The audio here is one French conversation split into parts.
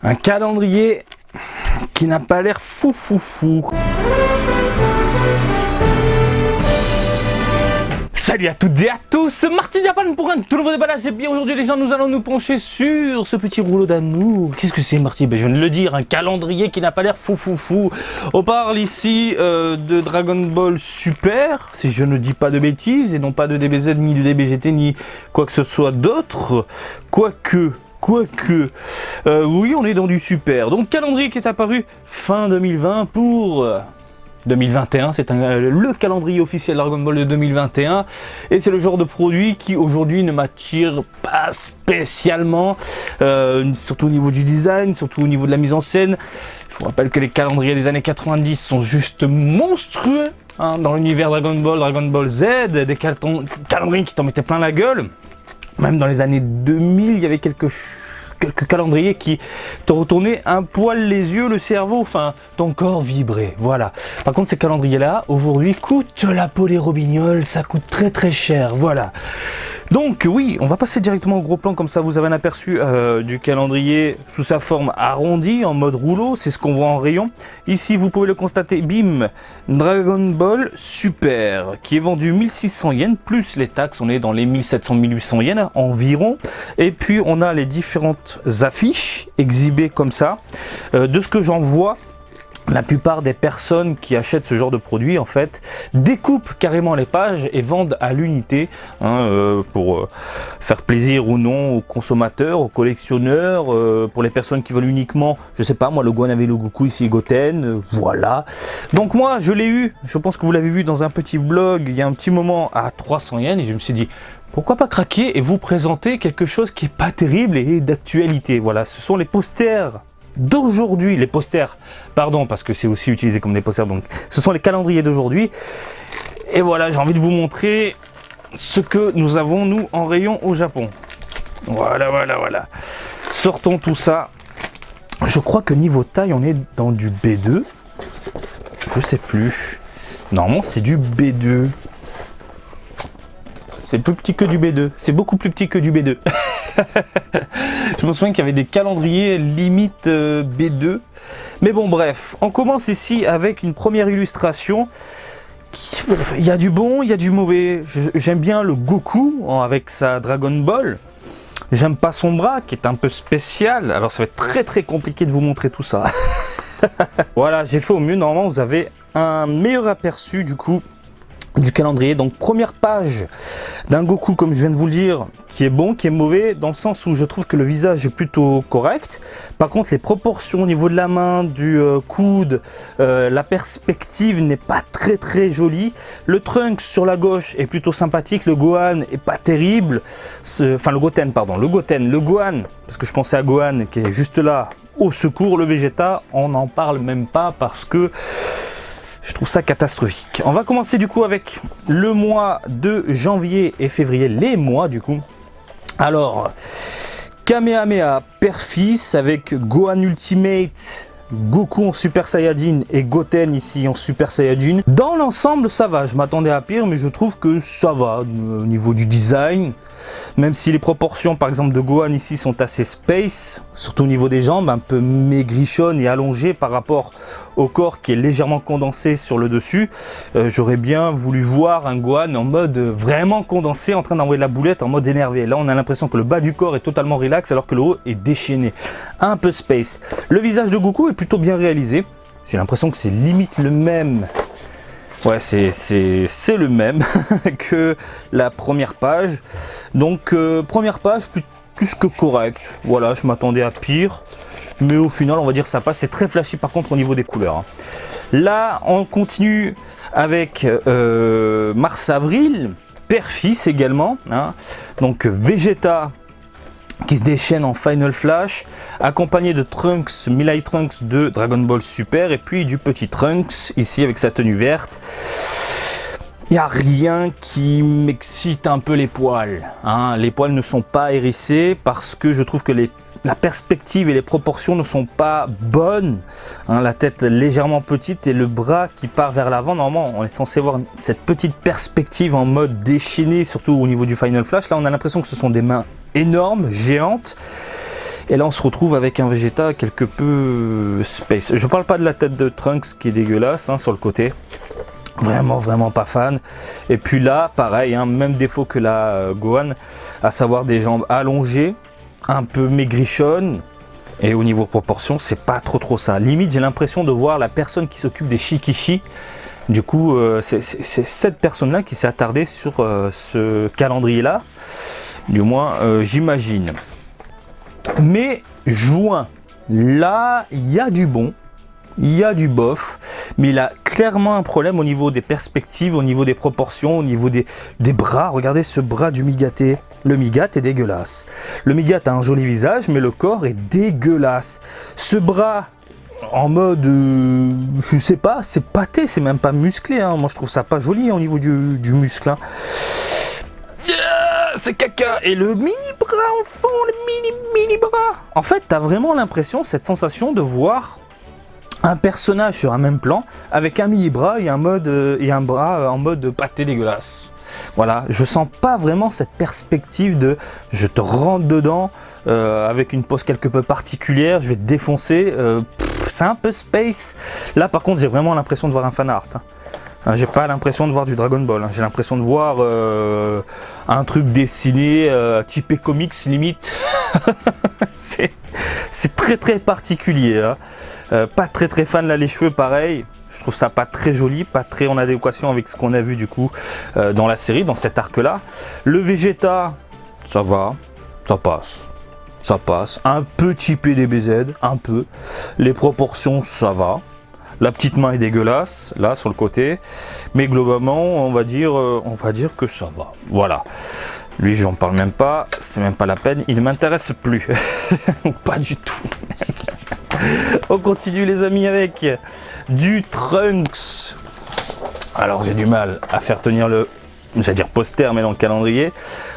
Un calendrier qui n'a pas l'air fou. Salut à toutes et à tous, Marty Japan pour un tout nouveau déballage. Et bien aujourd'hui les gens, nous allons nous pencher sur ce petit rouleau d'amour. Qu'est-ce que c'est, Marty? Ben, je viens de le dire, un calendrier qui n'a pas l'air fou. On parle ici de Dragon Ball Super, si je ne dis pas de bêtises, et non pas de DBZ, ni de DBGT, ni quoi que ce soit d'autre. Quoique, oui, on est dans du super. Donc calendrier qui est apparu fin 2020 pour 2021, c'est le calendrier officiel Dragon Ball de 2021 et c'est le genre de produit qui aujourd'hui ne m'attire pas spécialement, surtout au niveau du design, surtout au niveau de la mise en scène. Je vous rappelle que les calendriers des années 90 sont juste monstrueux hein, dans l'univers Dragon Ball Z, des calendriers qui t'en mettaient plein la gueule. Même dans les années 2000, il y avait quelques calendriers qui te retournaient un poil les yeux, le cerveau, enfin, ton corps vibrait, voilà. Par contre, ces calendriers-là, aujourd'hui, coûtent la peau des robignoles, ça coûte très cher, voilà. Donc oui, on va passer directement au gros plan, comme ça vous avez un aperçu du calendrier sous sa forme arrondie, en mode rouleau, c'est ce qu'on voit en rayon. Ici, vous pouvez le constater, bim, Dragon Ball Super, qui est vendu 1600 yens, plus les taxes, on est dans les 1700-1800 yens environ. Et puis, on a les différentes affiches exhibées comme ça. De ce que j'en vois, la plupart des personnes qui achètent ce genre de produit en fait découpent carrément les pages et vendent à l'unité hein, pour faire plaisir ou non aux consommateurs, aux collectionneurs, pour les personnes qui veulent uniquement, je sais pas moi, le Gohan avec le Goku ici, Goten, voilà. Donc moi je l'ai eu, je pense que vous l'avez vu dans un petit blog il y a un petit moment à 300 yens et je me suis dit pourquoi pas craquer et vous présenter quelque chose qui est pas terrible et d'actualité. Voilà, ce sont les posters d'aujourd'hui, les posters, pardon, parce que c'est aussi utilisé comme des posters, donc ce sont les calendriers d'aujourd'hui. Et voilà, j'ai envie de vous montrer ce que nous avons, nous, en rayon au Japon. Voilà. Sortons tout ça. Je crois que niveau taille, on est dans du B2. Je sais plus. Normalement, c'est du B2. C'est plus petit que du B2. C'est beaucoup plus petit que du B2. Je me souviens qu'il y avait des calendriers limite B2. Mais bon, bref. On commence ici avec une première illustration. Il y a du bon, il y a du mauvais. J'aime bien le Goku avec sa Dragon Ball. J'aime pas son bras qui est un peu spécial. Alors ça va être très compliqué de vous montrer tout ça. Voilà, j'ai fait au mieux. Normalement, vous avez un meilleur aperçu du coup du calendrier. Donc première page d'un Goku, comme je viens de vous le dire, qui est bon, qui est mauvais, dans le sens où je trouve que le visage est plutôt correct. Par contre les proportions au niveau de la main, du coude, la perspective n'est pas très jolie. Le Trunks sur la gauche est plutôt sympathique, le Gohan est pas terrible, enfin le Goten pardon, le Gohan, parce que je pensais à Gohan qui est juste là, au secours. Le Vegeta, on n'en parle même pas parce que je trouve ça catastrophique. On va commencer du coup avec le mois de janvier et février, les mois du coup. Alors, Kamehameha père-fils avec Gohan Ultimate, Goku en Super Saiyajin et Goten ici en Super Saiyajin. Dans l'ensemble ça va, je m'attendais à pire mais je trouve que ça va au niveau du design. Même si les proportions par exemple de Gohan ici sont assez space, surtout au niveau des jambes, un peu maigrichonne et allongée par rapport au corps qui est légèrement condensé sur le dessus. J'aurais bien voulu voir un Gohan en mode vraiment condensé, en train d'envoyer de la boulette en mode énervé. Là on a l'impression que le bas du corps est totalement relax alors que le haut est déchaîné, un peu space. Le visage de Goku est plutôt bien réalisé, j'ai l'impression que c'est limite le même. Ouais, c'est le même que la première page. Donc première page plus que correct. Voilà, je m'attendais à pire. Mais au final, on va dire ça passe. C'est très flashy par contre au niveau des couleurs. Là, on continue avec mars-avril. Père-fils également. Hein. Donc Vegeta qui se déchaîne en Final Flash, accompagné de Trunks, Milai Trunks de Dragon Ball Super, et puis du petit Trunks, ici avec sa tenue verte. Il n'y a rien qui m'excite un peu les poils. Hein. Les poils ne sont pas hérissés parce que je trouve que la perspective et les proportions ne sont pas bonnes. Hein, la tête légèrement petite et le bras qui part vers l'avant. Normalement, on est censé voir cette petite perspective en mode déchaîné, surtout au niveau du Final Flash. Là, on a l'impression que ce sont des mains énormes, géantes. Et là on se retrouve avec un Vegeta quelque peu space. Je parle pas de la tête de Trunks qui est dégueulasse hein, sur le côté. Vraiment pas fan. Et puis là, pareil, hein, même défaut que la Gohan, à savoir des jambes allongées, un peu maigrichonnes. Et au niveau proportion, c'est pas trop ça. Limite, j'ai l'impression de voir la personne qui s'occupe des Shikishi. Du coup, c'est cette personne-là qui s'est attardée sur ce calendrier-là. Du moins, j'imagine. Mais juin, là, il y a du bon. Il y a du bof, mais il a clairement un problème au niveau des perspectives, au niveau des proportions, au niveau des bras. Regardez ce bras du Migaté. Le Migat est dégueulasse. Le Migat a un joli visage, mais le corps est dégueulasse. Ce bras, en mode, je sais pas, c'est pâté, c'est même pas musclé. Hein. Moi, je trouve ça pas joli hein, au niveau du muscle. Hein. C'est caca. Et le mini bras en fond, le mini bras. En fait, t'as vraiment l'impression, cette sensation de voir un personnage sur un même plan avec un mini bras et un bras en mode pâté dégueulasse. Voilà, je sens pas vraiment cette perspective de je te rentre dedans avec une pose quelque peu particulière, je vais te défoncer. C'est un peu space. Là par contre j'ai vraiment l'impression de voir un fan art. Hein, j'ai pas l'impression de voir du Dragon Ball. Hein, j'ai l'impression de voir un truc dessiné typé comics limite. C'est très particulier. Hein. Pas très fan là, les cheveux pareil. Je trouve ça pas très joli, pas très en adéquation avec ce qu'on a vu du coup dans la série, dans cet arc là. Le Vegeta, ça va, ça passe. Un peu cheapé DBZ, un peu. Les proportions, ça va. La petite main est dégueulasse, là sur le côté. Mais globalement, on va dire que ça va. Voilà. Lui, j'en parle même pas, c'est même pas la peine, il ne m'intéresse plus. Pas du tout. On continue les amis avec du Trunks. Alors j'ai du mal à faire tenir le, j'allais dire poster, mais dans le calendrier.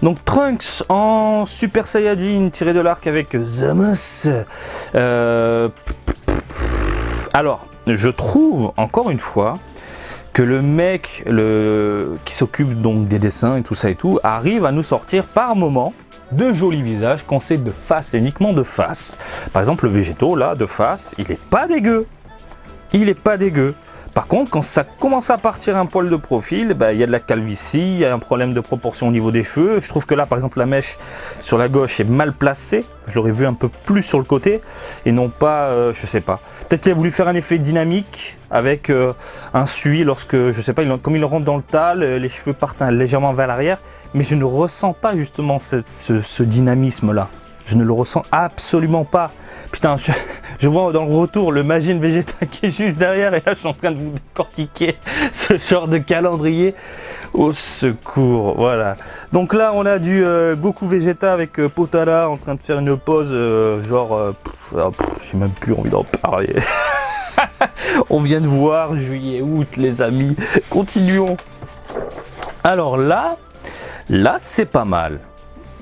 Donc Trunks en Super Saiyajin tiré de l'arc avec Zamos. Alors, je trouve encore une fois que le mec qui s'occupe donc des dessins et tout ça et tout arrive à nous sortir par moment de jolis visages qu'on sait de face, uniquement de face. Par exemple le Végéto là de face, il est pas dégueu. Il est pas dégueu. Par contre, quand ça commence à partir un poil de profil, bah, y a de la calvitie, il y a un problème de proportion au niveau des cheveux. Je trouve que là, par exemple, la mèche sur la gauche est mal placée. Je l'aurais vu un peu plus sur le côté et non pas, je sais pas. Peut-être qu'il a voulu faire un effet dynamique avec un suivi lorsque, je sais pas, comme il rentre dans le tas, les cheveux partent légèrement vers l'arrière. Mais je ne ressens pas justement ce dynamisme-là. Je ne le ressens absolument pas. Putain, je vois dans le retour le Majin Vegeta qui est juste derrière et là je suis en train de vous décortiquer ce genre de calendrier. Au secours, voilà. Donc là on a du Goku Vegeta avec Potara en train de faire une pause j'ai même plus envie d'en parler. On vient de voir juillet, août les amis. Continuons. Alors là c'est pas mal.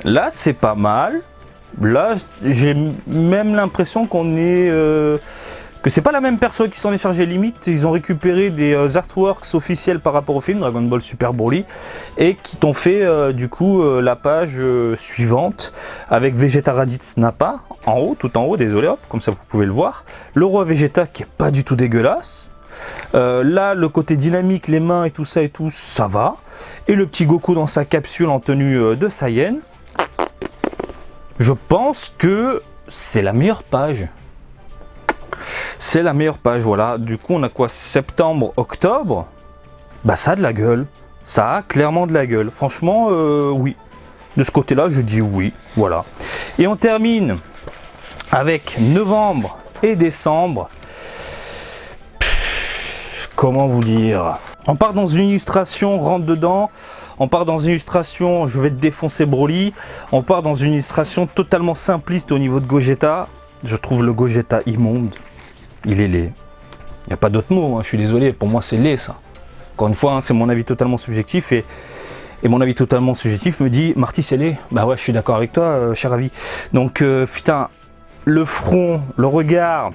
Là c'est pas mal. Là, j'ai même l'impression qu'on est que c'est pas la même personne qui s'en est chargée. Limite, ils ont récupéré des artworks officiels par rapport au film Dragon Ball Super Broly et qui t'ont fait du coup la page suivante avec Vegeta Raditz Nappa en haut, tout en haut, désolé, hop, comme ça vous pouvez le voir. Le roi Vegeta qui est pas du tout dégueulasse. Là, le côté dynamique, les mains et tout, ça va. Et le petit Goku dans sa capsule en tenue de Saiyan. Je pense que c'est la meilleure page. C'est la meilleure page, voilà. Du coup, on a quoi? Septembre, octobre. Bah, ça a de la gueule. Ça a clairement de la gueule. Franchement, oui. De ce côté-là, je dis oui. Voilà. Et on termine avec novembre et décembre. Comment vous dire? On part dans une illustration, rentre dedans. On part dans une illustration, je vais te défoncer Broly. On part dans une illustration totalement simpliste au niveau de Gogeta. Je trouve le Gogeta immonde. Il est laid. Il n'y a pas d'autre mot, hein. Je suis désolé, pour moi c'est laid ça. Encore une fois, hein, c'est mon avis totalement subjectif et mon avis totalement subjectif me dit Marty c'est laid. Bah ouais, je suis d'accord avec toi, cher ami. Donc putain, le front, le regard,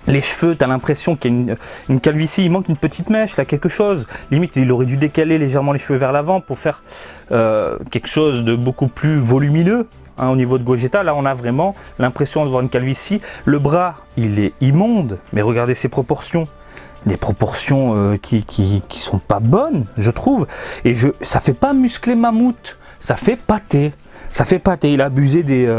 les cheveux, t'as l'impression qu'il y a une calvitie, il manque une petite mèche, là, quelque chose. Limite, il aurait dû décaler légèrement les cheveux vers l'avant pour faire quelque chose de beaucoup plus volumineux. hein, au niveau de Gogeta. Là, on a vraiment l'impression de voir une calvitie. Le bras, il est immonde, mais regardez ses proportions. Des proportions qui sont pas bonnes, je trouve. Et ça fait pas musclé mammouth, ça fait pâté. Ça fait pâté. Il a abusé des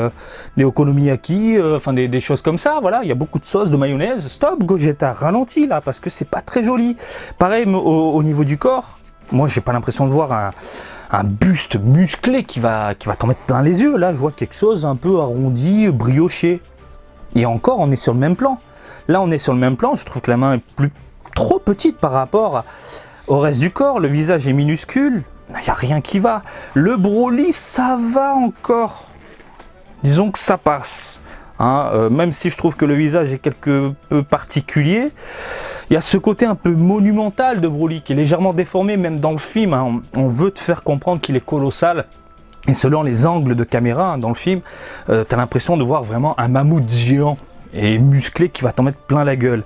okonomiyaki, enfin des choses comme ça. Voilà, il y a beaucoup de sauce, de mayonnaise. Stop, Gogeta, ralentis là, parce que c'est pas très joli. Pareil au niveau du corps. Moi, j'ai pas l'impression de voir un buste musclé qui va t'en mettre plein les yeux. Là, je vois quelque chose un peu arrondi, brioché. Et encore, on est sur le même plan. Là, on est sur le même plan. Je trouve que la main est trop petite par rapport au reste du corps. Le visage est minuscule. Il n'y a rien qui va. Le Broly, ça va encore. Disons que ça passe. Hein, même si je trouve que le visage est quelque peu particulier, il y a ce côté un peu monumental de Broly qui est légèrement déformé, même dans le film. Hein, on veut te faire comprendre qu'il est colossal. Et selon les angles de caméra hein, dans le film, tu as l'impression de voir vraiment un mammouth géant et musclé qui va t'en mettre plein la gueule.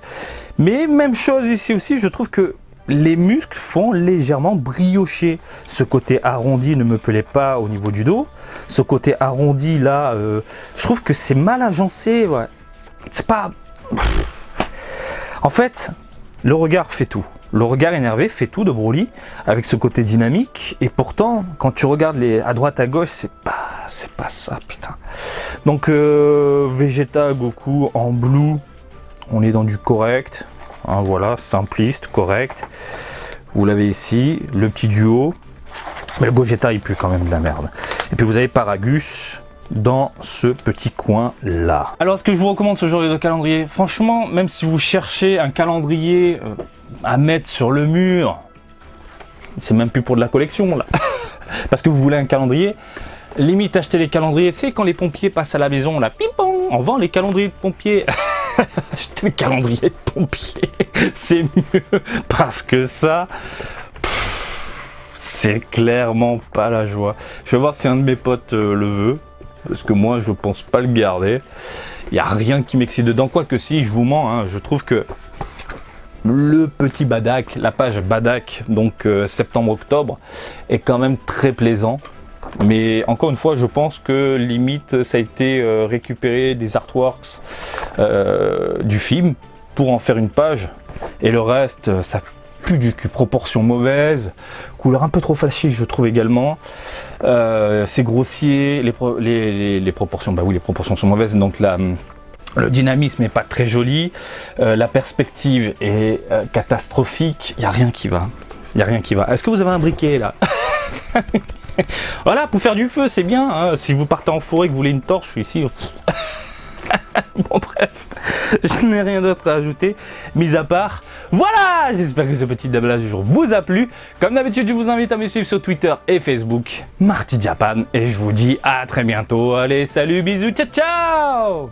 Mais même chose ici aussi, je trouve que les muscles font légèrement briocher. Ce côté arrondi ne me plaît pas au niveau du dos. Ce côté arrondi là, je trouve que c'est mal agencé. Ouais. C'est pas... En fait, le regard fait tout. Le regard énervé fait tout de Broly, avec ce côté dynamique. Et pourtant, quand tu regardes à droite à gauche, c'est pas ça, putain. Donc, Vegeta, Goku en blue, on est dans du correct. Hein, voilà, simpliste, correct. Vous l'avez ici, le petit duo. Mais le Gogeta, il pue quand même de la merde. Et puis vous avez Paragus dans ce petit coin là. Alors, est-ce que je vous recommande ce genre de calendrier? Franchement, même si vous cherchez un calendrier à mettre sur le mur, c'est même plus pour de la collection là. Parce que vous voulez un calendrier, limite acheter les calendriers. Tu sais, quand les pompiers passent à la maison, là, ping-pong, on vend les calendriers de pompiers. Acheter le calendrier de pompier, c'est mieux parce que ça, c'est clairement pas la joie. Je vais voir si un de mes potes le veut, parce que moi je pense pas le garder. Il n'y a rien qui m'excite dedans, quoique si, je vous mens, hein, je trouve que le petit Badak, la page Badak, donc septembre-octobre, est quand même très plaisant. Mais encore une fois, je pense que limite ça a été récupéré des artworks du film pour en faire une page. Et le reste, ça pue du cul. Proportion mauvaise, couleur un peu trop flashy, je trouve également. C'est grossier, les proportions, bah oui, les proportions sont mauvaises, donc le dynamisme n'est pas très joli. La perspective est catastrophique. Il n'y a rien qui va. Il n'y a rien qui va. Est-ce que vous avez un briquet là? Voilà, pour faire du feu, c'est bien. Hein. Si vous partez en forêt et que vous voulez une torche, je suis ici. Bon, bref, je n'ai rien d'autre à ajouter, mis à part. Voilà, j'espère que ce petit déblage du jour vous a plu. Comme d'habitude, je vous invite à me suivre sur Twitter et Facebook, Marty Japan. Et je vous dis à très bientôt. Allez, salut, bisous, ciao, ciao!